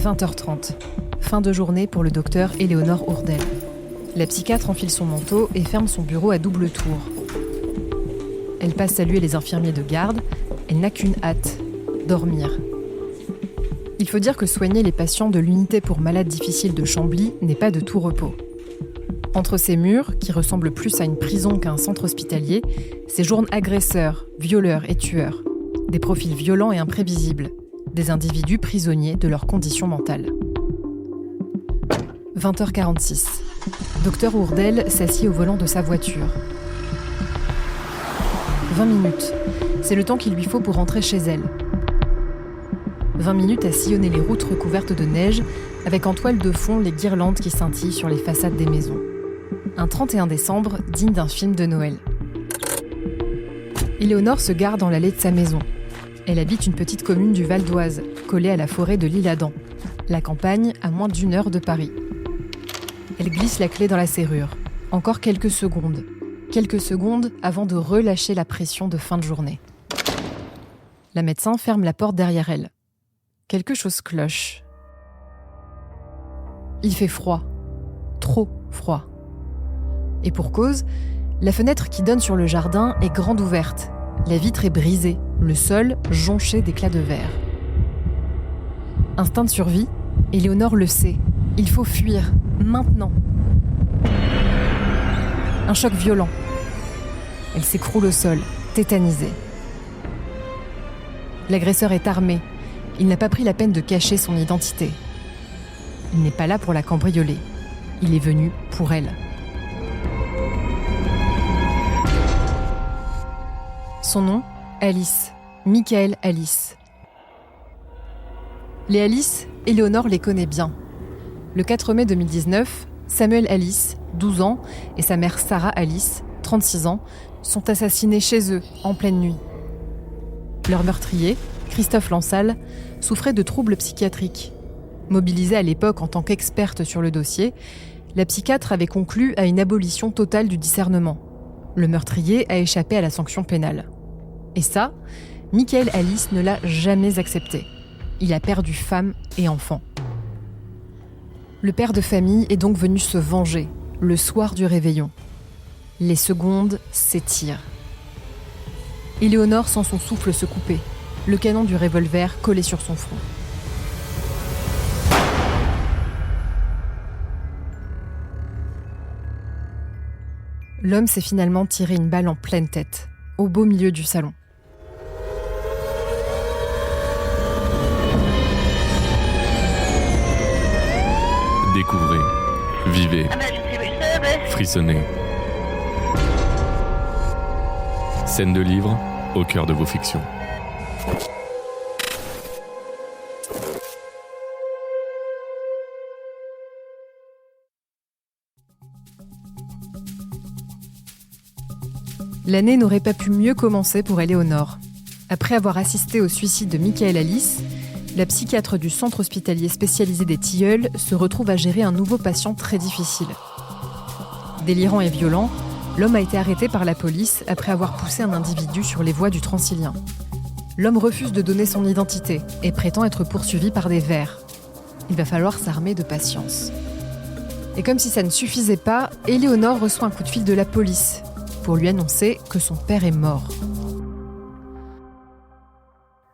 20h30. Fin de journée pour le docteur Éléonore Ourdel. La psychiatre enfile son manteau et ferme son bureau à double tour. Elle passe saluer les infirmiers de garde. Elle n'a qu'une hâte, dormir. Il faut dire que soigner les patients de l'unité pour malades difficiles de Chambly n'est pas de tout repos. Entre ces murs, qui ressemblent plus à une prison qu'à un centre hospitalier, séjournent agresseurs, violeurs et tueurs. Des profils violents et imprévisibles. Des individus prisonniers de leurs conditions mentales. 20h46. Docteur Ourdel s'assied au volant de sa voiture. 20 minutes. C'est le temps qu'il lui faut pour rentrer chez elle. 20 minutes à sillonner les routes recouvertes de neige, avec en toile de fond les guirlandes qui scintillent sur les façades des maisons. Un 31 décembre digne d'un film de Noël. Éléonore se gare dans l'allée de sa maison. Elle habite une petite commune du Val d'Oise, collée à la forêt de l'Isle-Adam, la campagne à moins d'1 heure de Paris. Elle glisse la clé dans la serrure. Encore quelques secondes. Quelques secondes avant de relâcher la pression de fin de journée. La médecin ferme la porte derrière elle. Quelque chose cloche. Il fait froid. Trop froid. Et pour cause, la fenêtre qui donne sur le jardin est grande ouverte. La vitre est brisée, le sol jonché d'éclats de verre. Instinct de survie, Éléonore le sait. Il faut fuir, maintenant. Un choc violent. Elle s'écroule au sol, tétanisée. L'agresseur est armé. Il n'a pas pris la peine de cacher son identité. Il n'est pas là pour la cambrioler. Il est venu pour elle. Son nom, Alice. Michael Alice. Les Alice, Éléonore les connaît bien. Le 4 mai 2019, Samuel Alice, 12 ans, et sa mère Sarah Alice, 36 ans, sont assassinés chez eux, en pleine nuit. Leur meurtrier, Christophe Lansal, souffrait de troubles psychiatriques. Mobilisée à l'époque en tant qu'experte sur le dossier, la psychiatre avait conclu à une abolition totale du discernement. Le meurtrier a échappé à la sanction pénale. Et ça, Michael Alice ne l'a jamais accepté. Il a perdu femme et enfant. Le père de famille est donc venu se venger, le soir du réveillon. Les secondes s'étirent. Éléonore sent son souffle se couper, le canon du revolver collé sur son front. L'homme s'est finalement tiré une balle en pleine tête, au beau milieu du salon. Découvrez, vivez, frissonnez. Scène de livre au cœur de vos fictions. L'année n'aurait pas pu mieux commencer pour Éléonore. Après avoir assisté au suicide de Michael Alice, la psychiatre du centre hospitalier spécialisé des Tilleuls se retrouve à gérer un nouveau patient très difficile. Délirant et violent, l'homme a été arrêté par la police après avoir poussé un individu sur les voies du Transilien. L'homme refuse de donner son identité et prétend être poursuivi par des vers. Il va falloir s'armer de patience. Et comme si ça ne suffisait pas, Éléonore reçoit un coup de fil de la police pour lui annoncer que son père est mort.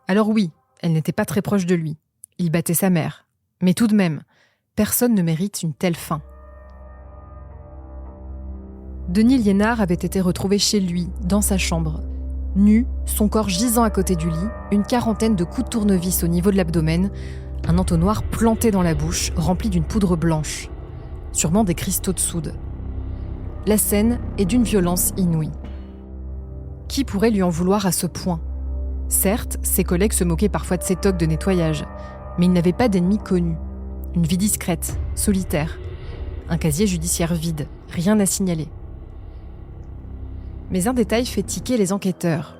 Alors oui, elle n'était pas très proche de lui. Il battait sa mère. Mais tout de même, personne ne mérite une telle fin. Denis Liénard avait été retrouvé chez lui, dans sa chambre. Nu, son corps gisant à côté du lit, une quarantaine de coups de tournevis au niveau de l'abdomen, un entonnoir planté dans la bouche, rempli d'une poudre blanche. Sûrement des cristaux de soude. La scène est d'une violence inouïe. Qui pourrait lui en vouloir à ce point ? Certes, ses collègues se moquaient parfois de ses tocs de nettoyage, mais il n'avait pas d'ennemis connus. Une vie discrète, solitaire. Un casier judiciaire vide, rien à signaler. Mais un détail fait tiquer les enquêteurs.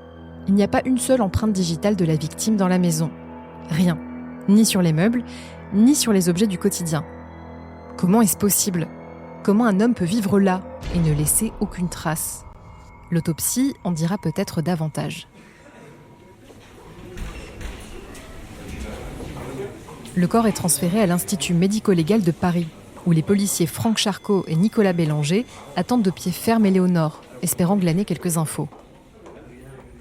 Il n'y a pas une seule empreinte digitale de la victime dans la maison. Rien. Ni sur les meubles, ni sur les objets du quotidien. Comment est-ce possible ? Comment un homme peut vivre là et ne laisser aucune trace ? L'autopsie en dira peut-être davantage. Le corps est transféré à l'Institut médico-légal de Paris, où les policiers Franck Charcot et Nicolas Bélanger attendent de pied ferme Éléonore, espérant glaner quelques infos.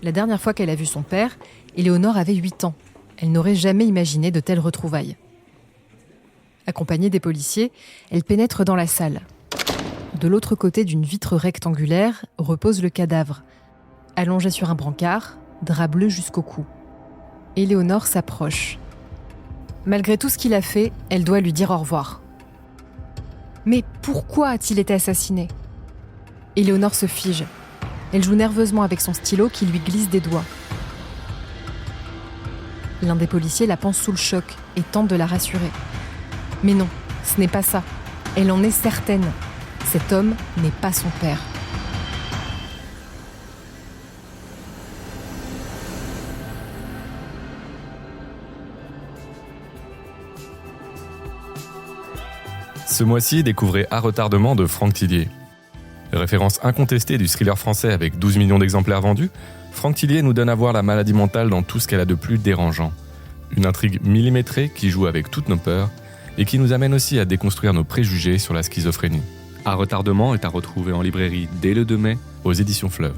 La dernière fois qu'elle a vu son père, Éléonore avait 8 ans. Elle n'aurait jamais imaginé de telles retrouvailles. Accompagnée des policiers, elle pénètre dans la salle. De l'autre côté d'une vitre rectangulaire repose le cadavre, allongé sur un brancard, drap bleu jusqu'au cou. Éléonore s'approche. Malgré tout ce qu'il a fait, elle doit lui dire au revoir. Mais pourquoi a-t-il été assassiné ? Éléonore se fige. Elle joue nerveusement avec son stylo qui lui glisse des doigts. L'un des policiers la pense sous le choc et tente de la rassurer. Mais non, ce n'est pas ça. Elle en est certaine. Cet homme n'est pas son père. Ce mois-ci, découvrez À retardement de Franck Tillier. Référence incontestée du thriller français avec 12 millions d'exemplaires vendus, Franck Tillier nous donne à voir la maladie mentale dans tout ce qu'elle a de plus dérangeant. Une intrigue millimétrée qui joue avec toutes nos peurs et qui nous amène aussi à déconstruire nos préjugés sur la schizophrénie. À retardement est à retrouver en librairie dès le 2 mai aux éditions Fleuve.